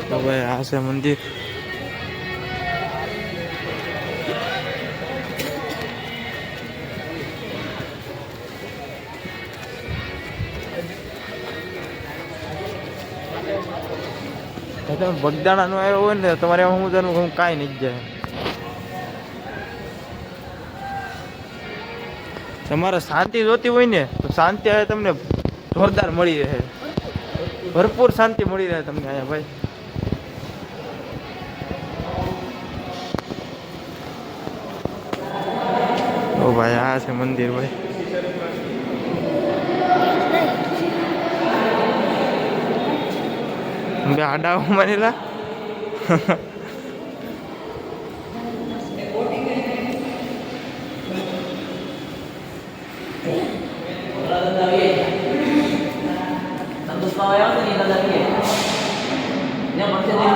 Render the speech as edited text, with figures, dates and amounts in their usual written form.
તો ભાઈ આ છે મંદિર. તમે બગદાણા નો આવ્યો હોય ને તમારે હું જાણું કાંઈ નહીં જાય. તમારે શાંતિ જોતી હોય ને તો શાંતિ હવે તમને જોરદાર મળી રહે, ભરપૂર શાંતિ મળી રહે તમને અહીંયા ભાઈ. ઓ ભાઈ આ છે મંદિર ભાઈ. બે આડા મારેલા. Santos Pawai ni dalam ni. Yang maksudnya